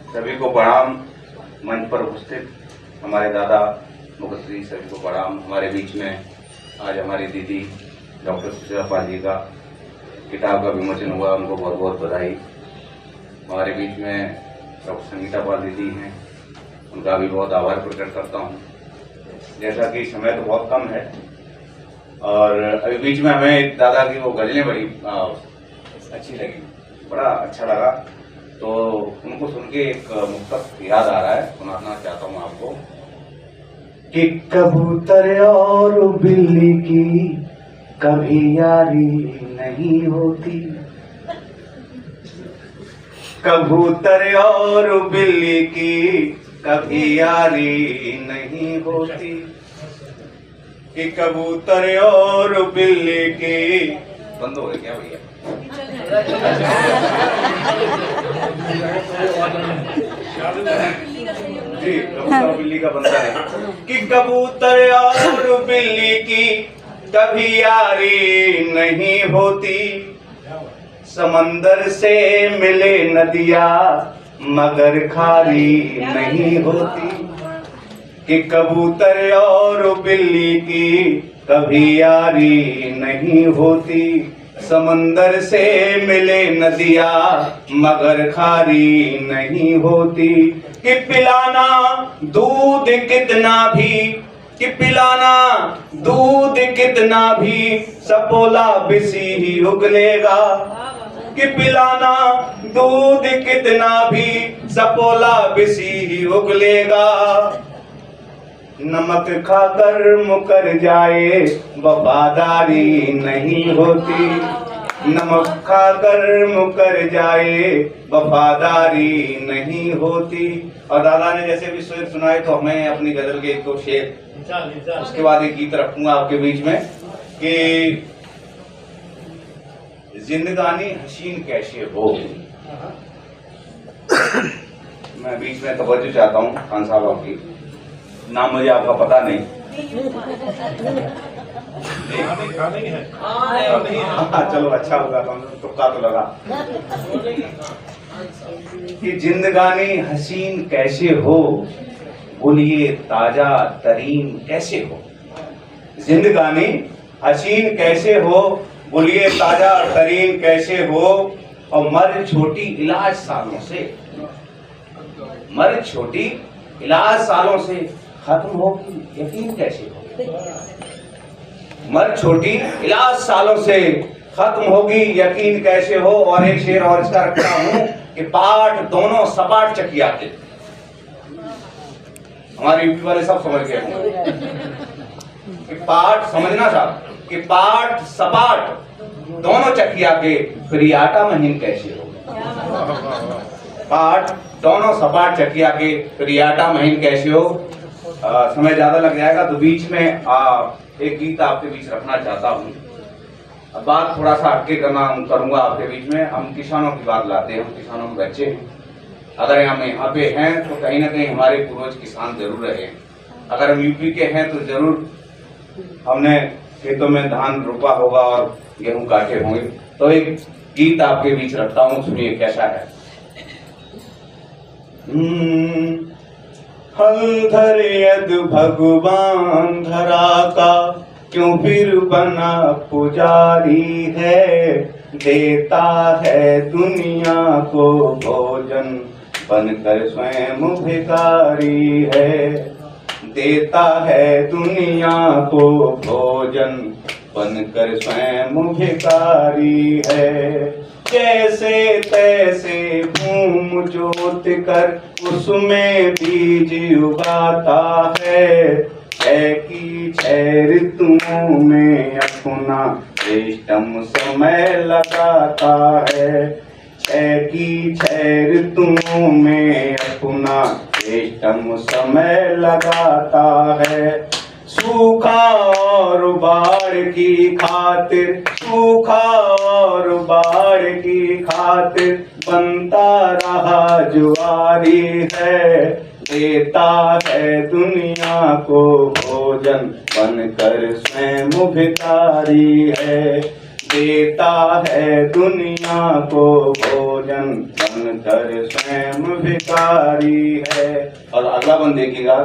सभी को प्रणाम। मंच पर उपस्थित हमारे दादा मुखश्री, सभी को प्रणाम। हमारे बीच में आज हमारी दीदी डॉक्टर सुशीला पाल जी का किताब का विमोचन हुआ, उनको बहुत बहुत बधाई। हमारे बीच में डॉक्टर संगीता पाल दीदी हैं, उनका भी बहुत आभार प्रकट करता हूँ। जैसा कि समय तो बहुत कम है और अभी बीच में हमें दादा की वो गजलें बड़ी अच्छी लगी, बड़ा अच्छा लगा, तो उनको सुन के एक मुक्तक याद आ रहा है, सुनाना चाहता हूँ आपको। कि कबूतर और बिल्ली की कभी यारी नहीं होती, कबूतर और बिल्ली की कभी यारी नहीं होती, कि कबूतर और बिल्ली की बंद हो गए क्या भैया? जी, कबूतर बिल्ली का बनता है कि कबूतर और बिल्ली की कभी यारी नहीं होती, समंदर से मिले नदिया मगर खारी नहीं होती, कि कबूतर और बिल्ली की कभी यारी नहीं होती, समंदर से मिले नदिया मगर खारी नहीं होती, कि पिलाना दूध कितना भी, कि पिलाना दूध कितना भी सपोला बिसी ही उगलेगा, कि पिलाना दूध कितना भी सपोला बिसी ही उगलेगा, नमक खाकर मुकर जाए वफादारी नहीं होती, नमक खाकर मुकर जाए वफादारी नहीं होती। और दादा ने जैसे भी शेर सुनाए तो हमें अपनी गजल के एक दो शेर, उसके बाद एक गीत रखूंगा आपके बीच में कि जिंदगानी हसीन कैसे हो। मैं बीच में तवज्जो चाहता हूँ खान साहब आपकी, नाम मुझे आपका पता नहीं, चलो अच्छा होगा, तुक्का तो लगा। कि जिंदगानी हसीन कैसे हो, बोलिए ताजा तरीन कैसे हो, जिंदगानी हसीन कैसे हो, बोलिए ताजा तरीन कैसे हो, और मर छोटी इलाज सालों से, मर छोटी इलाज सालों से खत्म होगी यकीन कैसे हो, मर छोटी इलाज सालों से खत्म होगी यकीन कैसे हो। और एक शेर और इसका रखता हूं कि पाठ दोनों सपाट चकिया के, हमारे यूपी वाले सब समझ गए होंगे कि पाठ, समझना साहब, कि पाठ सपाट दोनों चकिया के फिर आटा महीन कैसे हो, पाठ दोनों सपाट चकिया के फिर आटा महीन कैसे हो। समय ज्यादा लग जाएगा तो बीच में एक गीत आपके बीच रखना चाहता हूँ। अब बात थोड़ा सा हटके करूंगा आपके बीच में। हम किसानों की बात लाते हैं, हम किसानों के बच्चे हैं, अगर हम यहाँ पे हैं तो कहीं ना कहीं हमारे पूर्वज किसान जरूर रहे हैं। अगर हम यूपी के हैं तो जरूर हमने खेतों में धान रोपा होगा और गेहूं काटे होंगे। तो एक गीत आपके बीच रखता हूँ, सुनिए कैसा है। हल यद भगवान धरा का क्यों फिर बना पुजारी है, देता है दुनिया को भोजन बनकर स्वयं भिखारी है, देता है दुनिया को भोजन बनकर स्वयं भिखारी है, जैसे तैसे भूम जोत कर उसमें बीज उगाता है, की छह ऋतुओं में अपना श्रेष्ठम समय लगाता है, की छह ऋतुओं में अपना श्रेष्ठम समय लगाता है, सूखा और बाढ़ की खातिर, सूखा और बाढ़ की खातिर बनता रहा जुआरी है, देता है दुनिया को भोजन बनकर स्वयं भिखारी है, देता है दुनिया को भोजन बनकर स्वयं भिखारी है। और अगला बंद देखिएगा,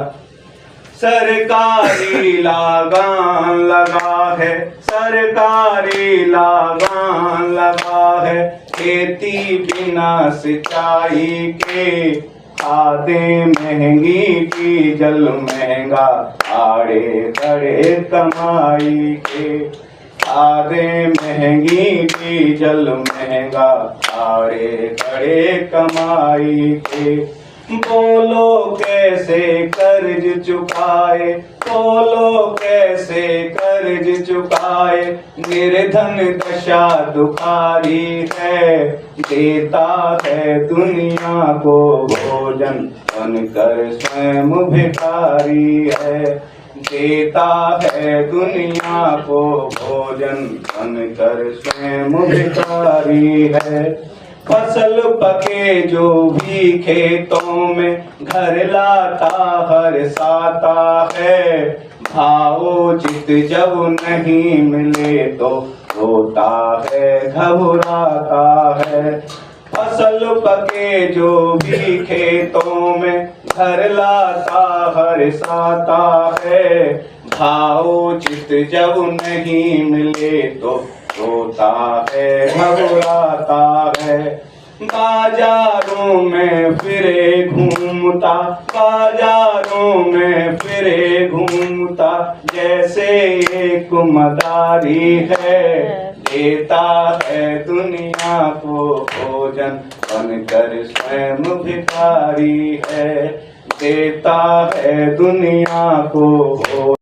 सरकारी लगान लगा है, सरकारी लगान लगा है, खेती बिना सिंचाई के, खादें महंगी डीजल महंगा, आड़े खड़े कमाई के, खादें महंगी डीजल महंगा, आड़े खड़े कमाई के। बोलो कैसे कर्ज चुकाए, बोलो कैसे कर्ज चुकाए, निर्धन दशा दुखारी है, देता है दुनिया को भोजन, बनकर स्वयं भिखारी है, देता है दुनिया को भोजन, बनकर स्वयं भिखारी है। फसल पके जो भी खेतों में, घर लाता हर साता है, भाव उचित जब नहीं मिले तो रोता है, घबराता है। फसल पके जो भी खेतों में, घर लाता हर साता है, भाव उचित जब नहीं मिले तो रोता है, घबराता है। बाजारों में फिरे घूमता, बाजारों में फिरे घूमता, जैसे एक मदारी है, देता है दुनिया को भोजन, बनकर स्वयं भिखारी है, देता है दुनिया को भोजन।